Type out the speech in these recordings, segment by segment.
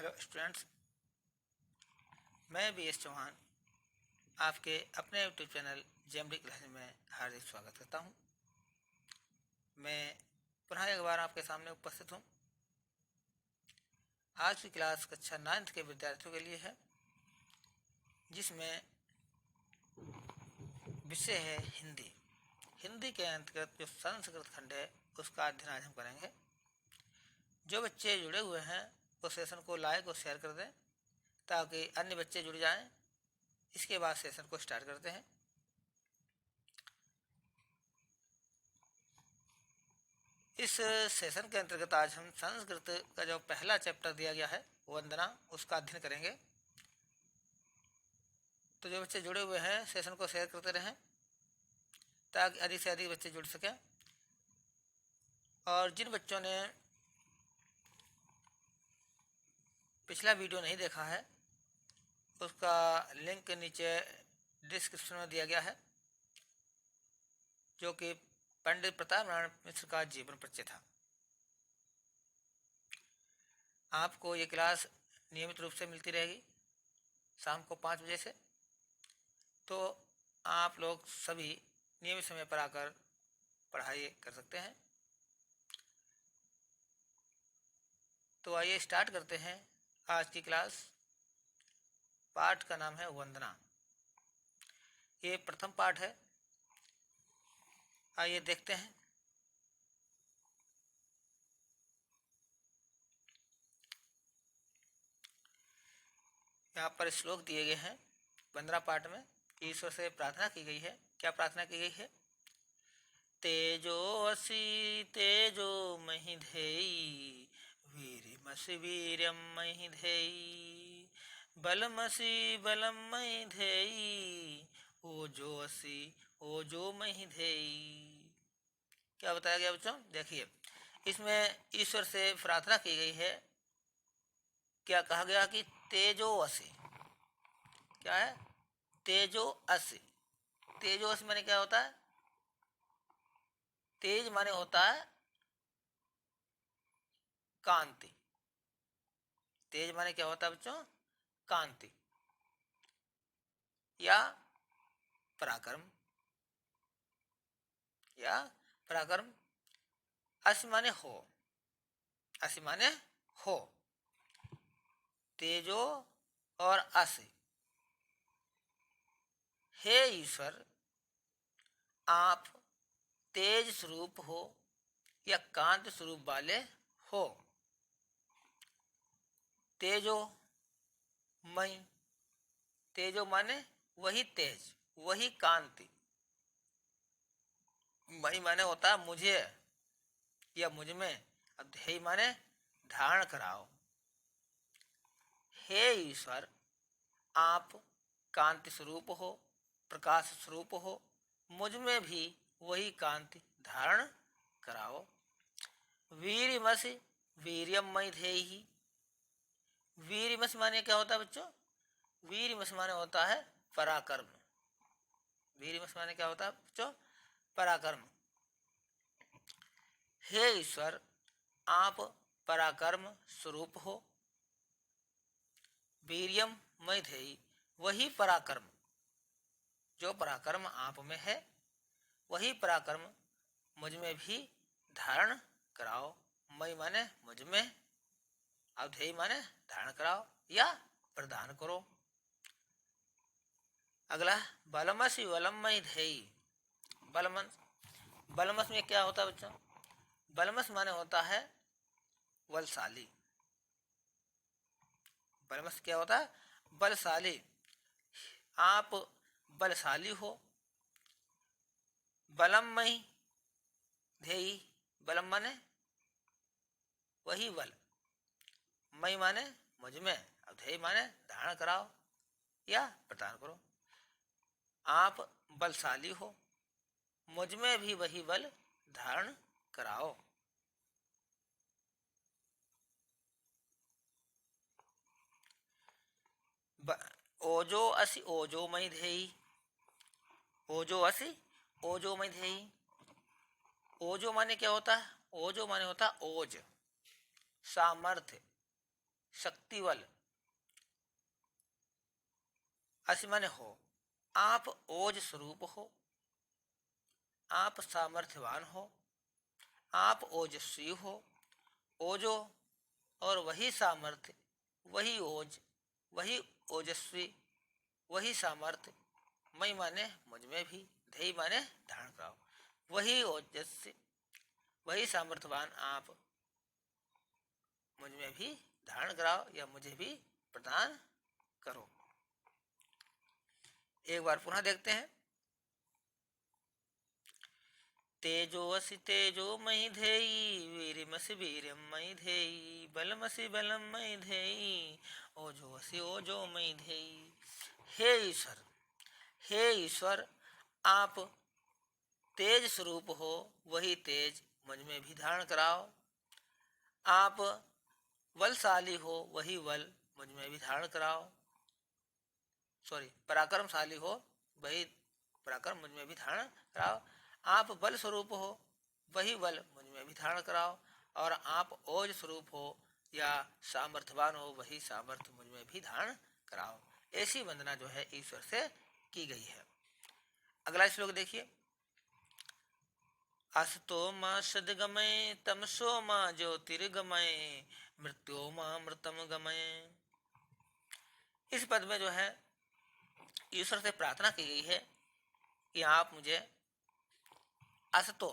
Hello students, मैं BS. Chauhan आपके अपने यूट्यूब चैनल जेएमडी क्लासेस में हार्दिक स्वागत करता हूं। मैं पुनः एक बार आपके सामने उपस्थित हूं। आज की क्लास कक्षा 9th के विद्यार्थियों के लिए है, जिसमें विषय है हिंदी। हिंदी के अंतर्गत जो संस्कृत खंड है उसका अध्ययन आज हम करेंगे। जो बच्चे जुड़े हुए हैं वो सेशन को लाइक और शेयर कर दें ताकि अन्य बच्चे जुड़ जाएं। इसके बाद सेशन को स्टार्ट करते हैं। इस सेशन के अंतर्गत आज हम संस्कृत का जो पहला चैप्टर दिया गया है वंदना, उसका अध्ययन करेंगे। तो जो बच्चे जुड़े हुए हैं सेशन को शेयर करते रहें ताकि अधिक से अधिक बच्चे जुड़ सकें। और जिन बच्चों ने पिछला वीडियो नहीं देखा है उसका लिंक नीचे डिस्क्रिप्शन में दिया गया है, जो कि पंडित प्रताप नारायण मिश्र का जीवन परिचय था। आपको ये क्लास नियमित रूप से मिलती रहेगी शाम को 5 बजे से। तो आप लोग सभी नियमित समय पर आकर पढ़ाई कर सकते हैं। तो आइए स्टार्ट करते हैं आज की क्लास। पाठ का नाम है वंदना। ये प्रथम पाठ है। आइए देखते हैं। यहाँ पर श्लोक दिए गए हैं। वंदना पाठ में ईश्वर से प्रार्थना की गई है। क्या प्रार्थना की गई है? तेजो असि तेजो महि धेयि, वीर्यमसि वीर्यं महि धेयि, बलमसि बलं महि धेयि, ओजो असि ओजो महि धेयि। क्या बताया गया बच्चों? देखिए, इसमें ईश्वर से प्रार्थना की गई है। क्या कहा गया कि तेजो असि। क्या है? तेजो असि। तेजो असि माने क्या होता है? तेज माने होता है कांति। तेज माने क्या होता है बच्चों? कांति या पराक्रम या पराक्रम। असि माने हो। असि माने हो। तेजो और असि। हे ईश्वर, आप तेज स्वरूप हो या कांत स्वरूप वाले हो। तेजो मई। तेजो माने वही तेज, वही कांति। मई माने होता है मुझे या मुझ में। अब ध्येय माने धारण कराओ। हे ईश्वर, आप कांति स्वरूप हो, प्रकाश स्वरूप हो, मुझ में भी वही कांति धारण कराओ। वीर्यमसि वीर्यम मयि धेहि। वीर्यमसि माने क्या होता है बच्चों? वीर्यमसि माने होता है पराक्रम। वीर्यमसि माने क्या होता है बच्चों? पराक्रम। हे ईश्वर, आप पराक्रम स्वरूप हो। वीर्यम मयि धेहि, वही पराक्रम, जो पराक्रम आप में है वही पराक्रम मुझ में भी धारण कराओ। मई माने मुझ में, अवधेय माने धारण कराओ या प्रदान करो। अगला, बलमसि बलमयि धेयि। बलमस, बलमस में क्या होता है बच्चों? बलमस माने होता है बलशाली। बलमस क्या होता है? बलशाली। आप बलशाली हो। बलमयि धेयि, बलम माने वही बल, मई माने मुझ में, अवधेय माने धारण कराओ या प्रदान करो। आप बलशाली हो, मुझ में भी वही बल धारण कराओ। ओजो असि ओजो मयि धेयि। ओजो असि ओजो मयि धेयि। ओजो माने क्या होता है? ओजो माने होता है ओज, सामर्थ्य। शक्तिवल, असि माने हो, आप ओज स्वरूप हो, आप सामर्थ्यवान हो, आप ओजस्वी हो। ओजो और वही सामर्थ्य, वही ओज, वही ओजस्वी, वही सामर्थ्य, मई माने मुझ में भी, धई माने धारण कराओ, वही ओजस्वी, वही सामर्थ्यवान आप मुझ में भी धारण कराओ या मुझे भी प्रदान करो। एक बार पुनः देखते हैं। तेजोऽसि तेजोमयि धेयि, वीर्यमसि वीर्यमयि धेयि, बलमसि बलमयि धेयि, ओजोऽसि ओजोमयि धेयि। हे ईश्वर, हे ईश्वर, आप तेज स्वरूप हो, वही तेज मुझ में भी धारण कराओ। आप बलशाली हो, वही बल मुझ में भी धारण कराओ। पराक्रमशाली हो, वही पराक्रम मुझ में भी धारण कराओ। आप बल स्वरूप हो, वही बल मुझ में भी धारण कराओ। और आप ओज स्वरूप हो या सामर्थ्यवान हो, वही सामर्थ्य मुझ में भी धारण कराओ। ऐसी वंदना जो है ईश्वर से की गई है। अगला श्लोक देखिए। असतो मां सद्गमय, तमसो मां ज्योतिर्गमय, मृत्यो मां मृतम गमय। इस पद में जो है ईश्वर से प्रार्थना की गई है कि आप मुझे असतो,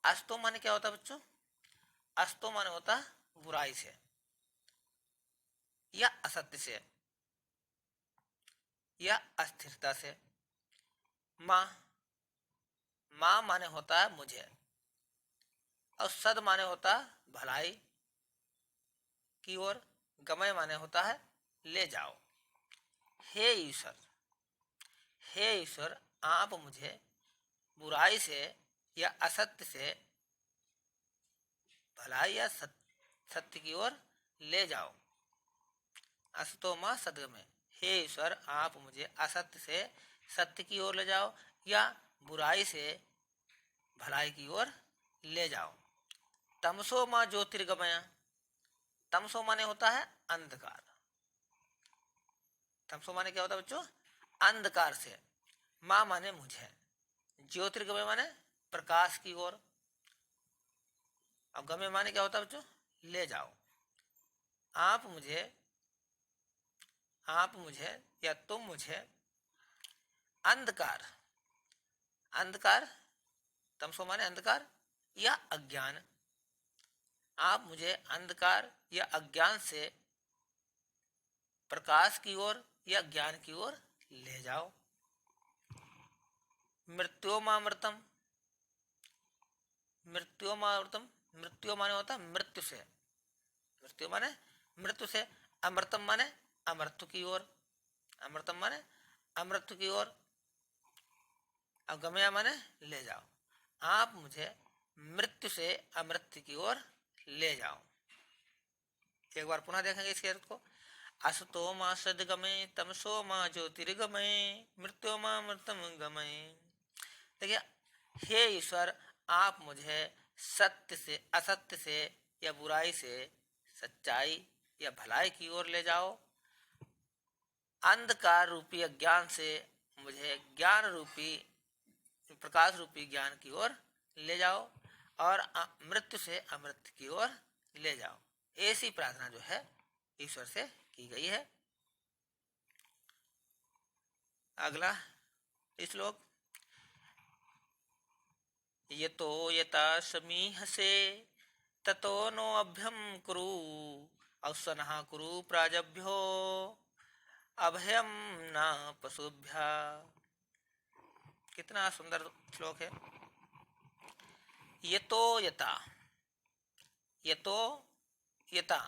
अस्तो माने क्या होता है बच्चों? अस्तो माने होता बुराई से या असत्य से या अस्थिरता से। मां, मां माने होता है मुझे, और सद माने होता भलाई की ओर, गमय माने होता है ले जाओ। हे ईश्वर, हे ईश्वर, आप मुझे बुराई से या असत्य से भलाई या सत्य की ओर ले जाओ। असतो मां सद्गमय, हे ईश्वर, आप मुझे असत्य से सत्य की ओर ले जाओ या बुराई से भलाई की ओर ले जाओ। तमसो मां ज्योतिर्गमय, तमसो माने होता है अंधकार। तमसो माने क्या होता है बच्चों? अंधकार से। मां माने मुझे, ज्योतिर्गमय माने प्रकाश की ओर। अब गमय माने क्या होता है बच्चों? ले जाओ। आप मुझे या तुम मुझे अंधकार, अंधकार, तमसो माने अंधकार या अज्ञान, आप मुझे अंधकार या अज्ञान से प्रकाश की ओर या ज्ञान की ओर ले जाओ। मृत्योमामृतम, मृत्योमामृतम, मृत्यु माने होता है मृत्यु से, मृत्यु माने मृत्यु से। अमृतम माने अमृत्यु की ओर, अमृतम माने अमृत्यु की ओर। अगमया माने ले जाओ। आप मुझे मृत्यु से अमृत्यु की ओर ले जाओ। एक बार पुनः देखेंगे इसके अर्थ को। असतो मां सद्गमय, तमसो मां ज्योतिर्गमय, मृत्यो मां मृतम गमय। देखिए, हे ईश्वर, आप मुझे सत्य से असत्य से या बुराई से सच्चाई या भलाई की ओर ले जाओ। अंधकार रूपी अज्ञान से मुझे ज्ञान रूपी प्रकाश रूपी ज्ञान की ओर ले जाओ, और मृत्यु से अमृत की ओर ले जाओ। ऐसी प्रार्थना जो है ईश्वर से की गई है। अगला श्लोक। यतो यता समीहसे, ततो नो अभ्यम कुरु, अवसनः कुरु प्राजभ्यो, अभयम न पशुभ्य। कितना सुंदर श्लोक है। यतो यता, यतो यता,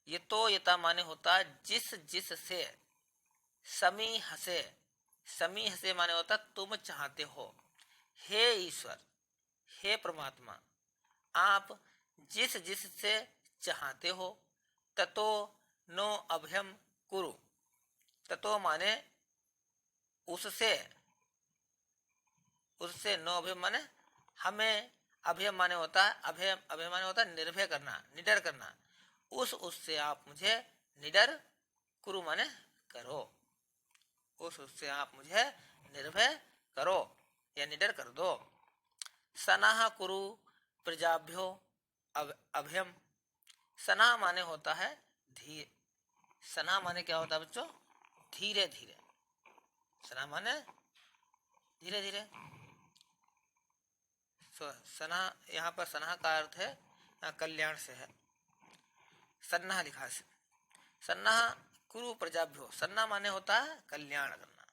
यतो यता माने होता है जिस जिस से, समीह से, समीह से माने होता तुम चाहते हो। हे ईश्वर, हे परमात्मा, आप जिस जिस से चाहते हो, ततो नो अभयम कुरु, ततो माने उससे, उससे नो अभय माने हमें, अभय माने होता है अभय, अभय माने होता है निर्भय करना, निडर करना। उससे आप मुझे निडर कुरु माने करो, उससे आप मुझे निर्भय करो या निडर कर दो। सनाह कुरु प्रजाभ्यो अभयम। सना माने होता है धीरे, सना माने क्या होता है बच्चों? धीरे धीरे। सना माने धीरे धीरे। सना, यहाँ पर सना का अर्थ है कल्याण से है। सन्ना लिखा से, सन्ना कुरु प्रजाभ्यो। सन्ना माने होता है कल्याण करना,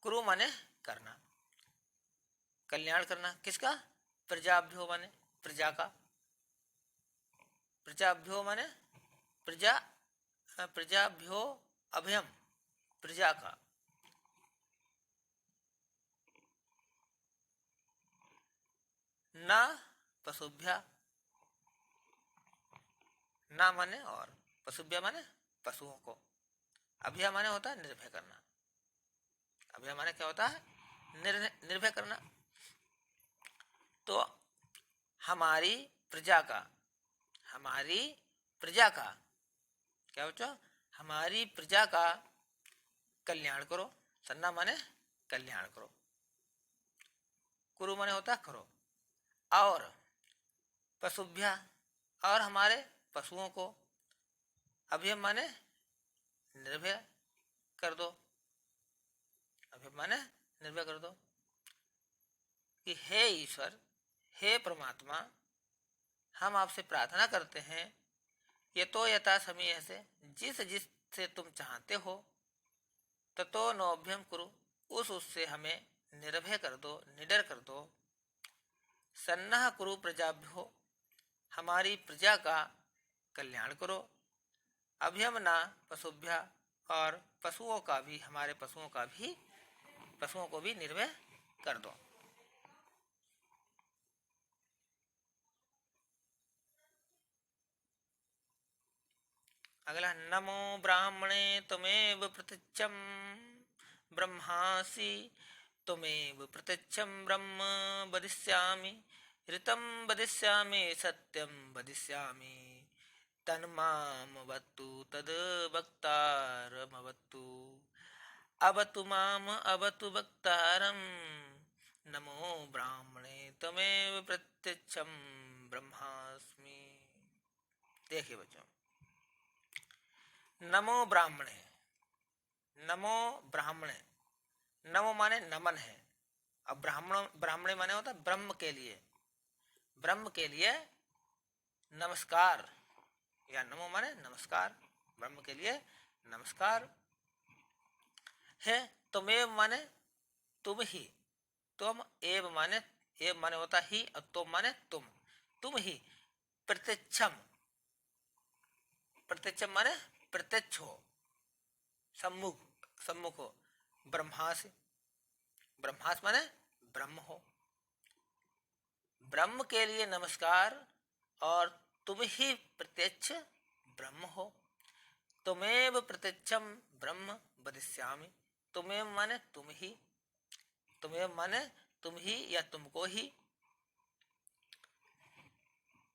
कुरु माने करना, कल्याण करना। किसका? प्रजाभ्यो माने प्रजा का, प्रजाभ्यो माने प्रजा, प्रजाभ्यो अभयम, प्रजा का। ना पशुभ्या, ना माने और, पशुभ्या माने पशुओं को, अभया माने होता है निर्भय करना। अभया माने क्या होता है? निर्भय करना। तो हमारी प्रजा का, हमारी प्रजा का क्या बच्चों? हमारी प्रजा का कल्याण करो। सन्ना माने कल्याण करो, कुरु माने होता है करो। और पशुभ्या, और हमारे पशुओं को, अभय माने निर्भय कर दो, अभय माने निर्भय कर दो। कि हे ईश्वर, हे परमात्मा, हम आपसे प्रार्थना करते हैं, ये तो यथा समय से, जिस जिस से तुम चाहते हो, ततो नोभ्यम कुरु, उससे हमें निर्भय कर दो, निडर कर दो। सन्नह कुरु प्रजाभ्यो, हमारी प्रजा का कल्याण करो। अभयम ना पशुभ्या, और पशुओं का भी, हमारे पशुओं का भी, पशुओं को भी निर्भय कर दो। अगला, नमो ब्राह्मणे त्वमेव प्रत्यक्षं ब्रह्मासि, त्वमेव प्रत्यक्षं ब्रह्म वदिष्यामि, ऋतं वदिष्यामि, सत्यं वदिष्यामि, तन्मामवतु तद्वक्तारमवतु, अवतु माम अवतु वक्तारं, नमो ब्राह्मणे त्वमेव प्रत्यक्षं ब्रह्मास्मि। देखिए बच्चों, नमो ब्राह्मणे, नमो ब्राह्मणे, नमो माने नमन है। अब ब्राह्मणे माने होता है ब्रह्म के लिए, ब्रह्म के लिए नमस्कार, या नमो माने नमस्कार, ब्रह्म के लिए नमस्कार है। तुमेव माने तुम ही, तुम, एव माने, एव माने होता ही, और तुम माने तुम ही, प्रत्यक्षम, प्रत्यक्षम माने प्रत्यक्ष हो, सम्मुख, सम्मुख हो, ब्रह्मास, ब्रह्मास माने ब्रह्म हो, ब्रह्म के लिए नमस्कार, और तुम ही प्रत्यक्ष ब्रह्म हो। तुमेव प्रत्यक्षम ब्रह्म वदिष्यामि, तुमेव माने तुम ही, तुमेव माने तुम ही या तुमको ही,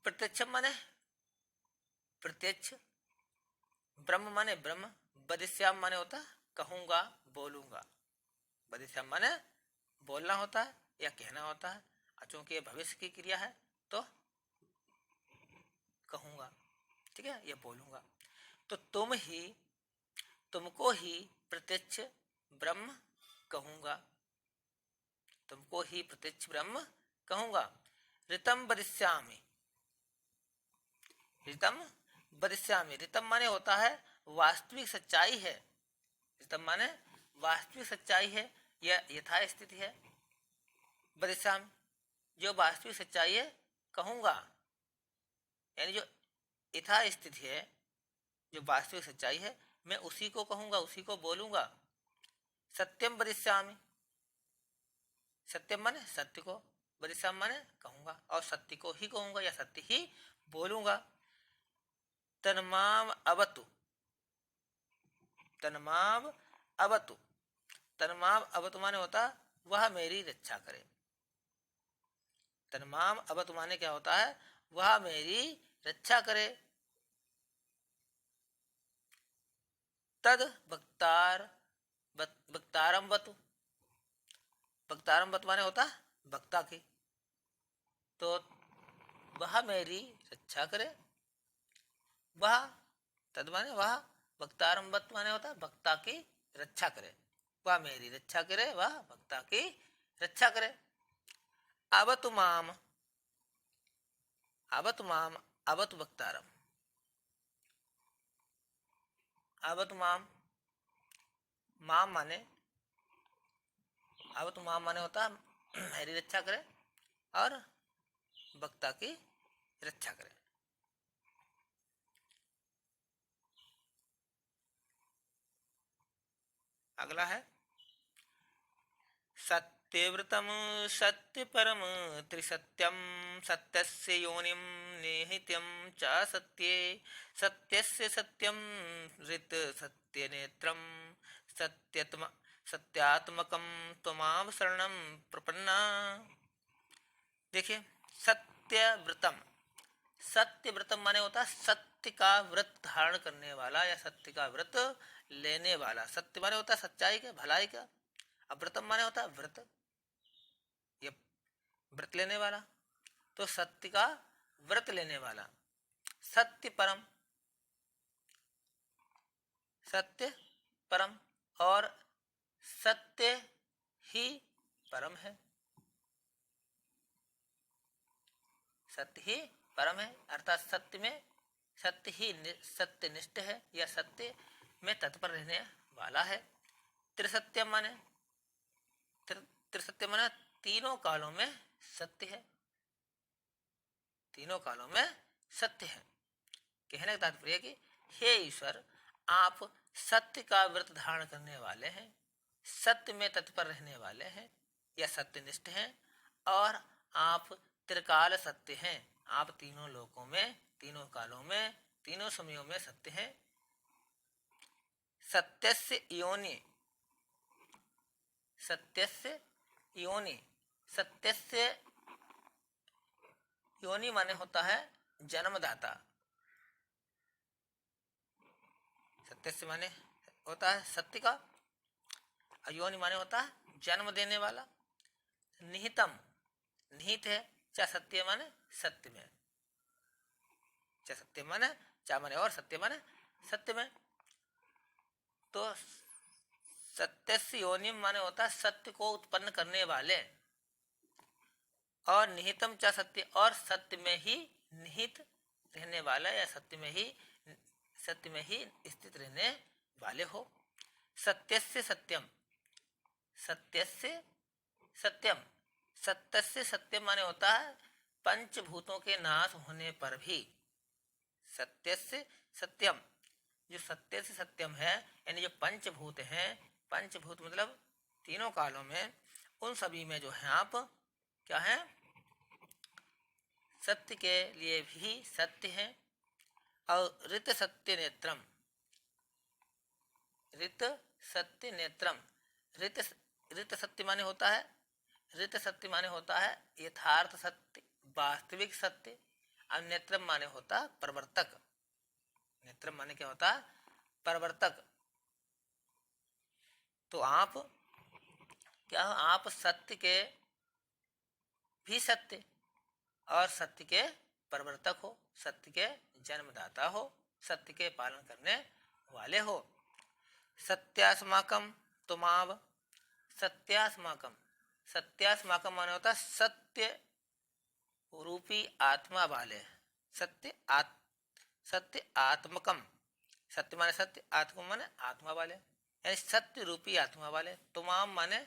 प्रत्यक्षम माने प्रत्यक्ष, ब्रह्म माने ब्रह्म, वदिष्याम माने होता कहूंगा, बोलूंगा। वदिष्याम माने बोलना होता है या कहना होता है, चूंकि ये भविष्य की क्रिया है तो कहूंगा, ठीक है, ये बोलूंगा। तो तुम ही, तुमको ही प्रत्यक्ष ब्रह्म कहूंगा, तुमको ही प्रत्यक्ष ब्रह्म कहूंगा। ऋतम वदिष्यामि, ऋतम वदिष्यामि, ऋतम माने होता है वास्तविक सच्चाई है, ऋतम माने वास्तविक सच्चाई है या यथा स्थिति है। वदिष्यामि, जो वास्तविक सच्चाई है कहूंगा, यानी जो यथा स्थिति है, जो वास्तविक सच्चाई है, मैं उसी को कहूंगा, उसी को बोलूंगा। सत्यम वदिष्यामि, सत्यम माने सत्य को, वदिष्यामि माने कहूंगा, और सत्य को ही कहूंगा या सत्य ही बोलूंगा। तन्माम अवतु, तन्माम अवतु, तन्माम अवतु माने होता वह मेरी रक्षा करे। तन्माम अवतु माने क्या होता है? वह मेरी रक्षा करे। तद वक्तारम वतु। वक्तारम वतु माने होता वक्ता की, तो वह मेरी रक्षा करे। वह तद माने वह, वक्तारम वत माने होता वक्ता की रक्षा करे। वह मेरी रक्षा करे, वह वक्ता की रक्षा करे। अवतु माम, अवतु माम, अवतु वक्तारम। अवतु माम, माम माने, अवतु माम माने होता मेरी रक्षा करे और वक्ता की रक्षा करे। अगला है सत्यव्रतम सत्यपरम त्रिसत्यम सत्यस्य योनिम निहित्यम च सत्ये सत्यस्य सत्यम ऋत सत्यनेत्रम सत्यत्म सत्यात्मकम त्वमाव शरणम प्रपन्ना। देखिए, सत्यव्रतम, सत्यव्रतम माने होता सत्य का व्रत धारण करने वाला या सत्य का व्रत लेने वाला। सत्य माने होता सच्चाई का, भलाई का। अब व्रतम माने होता व्रत, ये व्रत लेने वाला, तो सत्य का व्रत लेने वाला। सत्य परम, सत्य परम, और सत्य ही परम है। सत्य ही परम है, अर्थात सत्य में, सत्य ही सत्यनिष्ठ है या सत्य में तत्पर रहने वाला है। त्रिसत्यम माने, त्रिसत्य माने तीनों कालों में सत्य है, तीनों कालों में सत्य है। कहने का तात्पर्य कि हे ईश्वर, आप सत्य का व्रत धारण करने वाले हैं, सत्य में तत्पर रहने वाले हैं या सत्यनिष्ठ हैं, और आप त्रिकाल सत्य हैं। आप तीनों लोकों में, तीनों कालों में, तीनों समयों में सत्य हैं। सत्यस्य योनि, सत्यस्य योनि, सत्यस्य योनि माने होता है जन्मदाता। सत्यस्य माने होता है सत्य का, योनि माने होता है जन्म देने वाला। निहितम, निहित है, चा सत्य माने सत्य में, चा सत्य माने, चा माने और, सत्य माने सत्य में। तो सत्यस्य योनिम माने होता है सत्य को उत्पन्न करने वाले, और निहितम चा सत्य, और सत्य में ही निहित रहने वाला या सत्य में ही स्थित रहने वाले हो। सत्यस्य सत्यम, सत्यस्य सत्यम, सत्यस्य सत्यम माने होता है पंचभूतों के नाश होने पर भी। सत्यस्य सत्यम, जो सत्य से सत्यम है, यानी जो पंचभूत हैं, पंचभूत मतलब तीनों कालों में, उन सभी में जो है आप क्या है, सत्य के लिए भी सत्य है। और ऋत सत्य नेत्रम, ऋत सत्य नेत्रम, ऋत सत्य माने होता है, ऋत सत्य माने होता है यथार्थ सत्य, वास्तविक सत्य। और नेत्रम माने होता है प्रवर्तक। नेत्रम माने क्या होता है, प्रवर्तक। तो आप क्या हो, आप सत्य के भी सत्य और सत्य के प्रवर्तक हो, सत्य के जन्मदाता हो, सत्य के पालन करने वाले हो। सत्यास्माकम तुमाव, सत्यास्माकम, सत्यास्माकम माने होता सत्य रूपी आत्मा वाले, सत्य आत्मकम, सत्य माने सत्य, आत्मा माने आत्मा वाले, यानी सत्य रूपी आत्मा वाले। तुमाम माने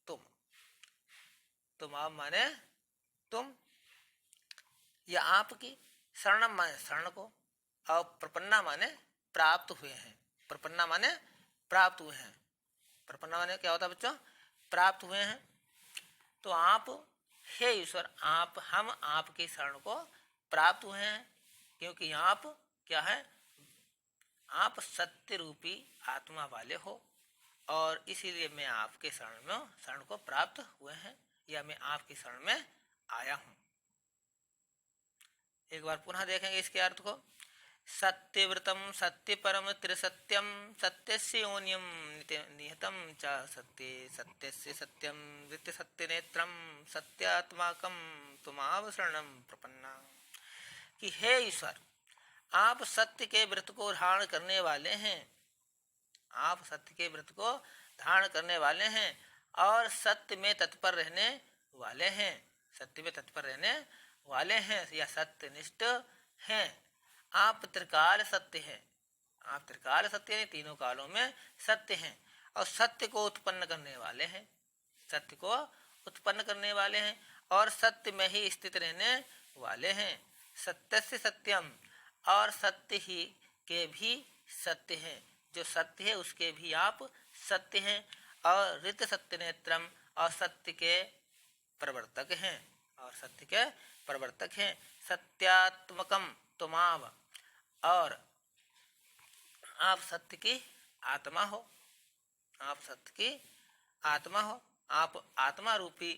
तुम, तुमाम माने तुम, या आपकी। शरणम माने शरण को, और प्रपन्ना माने प्राप्त हुए हैं। प्रपन्ना माने प्राप्त हुए हैं। प्रपन्ना माने क्या होता है बच्चों, प्राप्त हुए हैं। तो आप हे ईश्वर, आप, हम आपके शरण को प्राप्त हुए हैं, क्योंकि आप क्या है, आप सत्य रूपी आत्मा वाले हो, और इसीलिए मैं आपके शरण को प्राप्त हुए हैं, या मैं आपके शरण में आया हूं। एक बार पुनः देखेंगे इसके अर्थ को। सत्यव्रतम सत्यपरम त्रिसत्यम सत्यस्य योनियम निहतम च सत्ये सत्यस्य सत्यम नित्य सत्यनेत्रम सत्यात्माकम तुमाव शरणम प्रपन्ना। कि हे ईश्वर, आप सत्य के व्रत को धारण करने वाले हैं, आप सत्य के व्रत को धारण करने वाले हैं और सत्य में तत्पर रहने वाले हैं, सत्य में तत्पर रहने वाले हैं या सत्यनिष्ठ हैं। आप त्रिकाल सत्य हैं, आप त्रिकाल सत्य हैं, तीनों कालों में सत्य हैं और सत्य को उत्पन्न करने वाले हैं, सत्य को उत्पन्न करने वाले हैं और सत्य में ही स्थित रहने वाले हैं। सत्य से सत्यम, और सत्य ही के भी सत्य हैं, जो सत्य है उसके भी आप सत्य हैं। और ऋत सत्य नेत्रम, और सत्य के प्रवर्तक हैं, और सत्य के प्रवर्तक हैं। सत्यात्मकम तुमाव, और आप सत्य की आत्मा हो, आप सत्य की आत्मा हो, आप आत्मा रूपी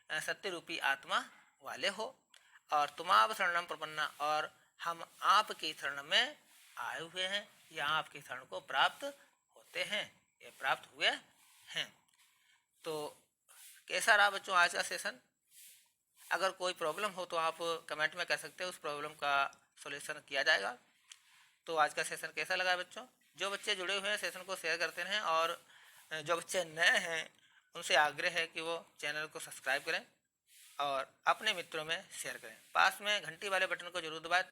सत्य रूपी आत्मा वाले हो। और तुमाव शरणम प्रपन्ना, और हम आपकी शरण में आए हुए हैं या आपकी शरण को प्राप्त होते हैं, ये प्राप्त हुए हैं। तो कैसा रहा बच्चों आज का सेशन? अगर कोई प्रॉब्लम हो तो आप कमेंट में कह सकते हैं, उस प्रॉब्लम का सॉल्यूशन किया जाएगा। तो आज का सेशन कैसा लगा बच्चों? जो बच्चे जुड़े हुए हैं सेशन को शेयर करते रहें, और जो बच्चे नए हैं उनसे आग्रह है कि वो चैनल को सब्सक्राइब करें और अपने मित्रों में शेयर करें। पास में घंटी वाले बटन को जरूर दबाएं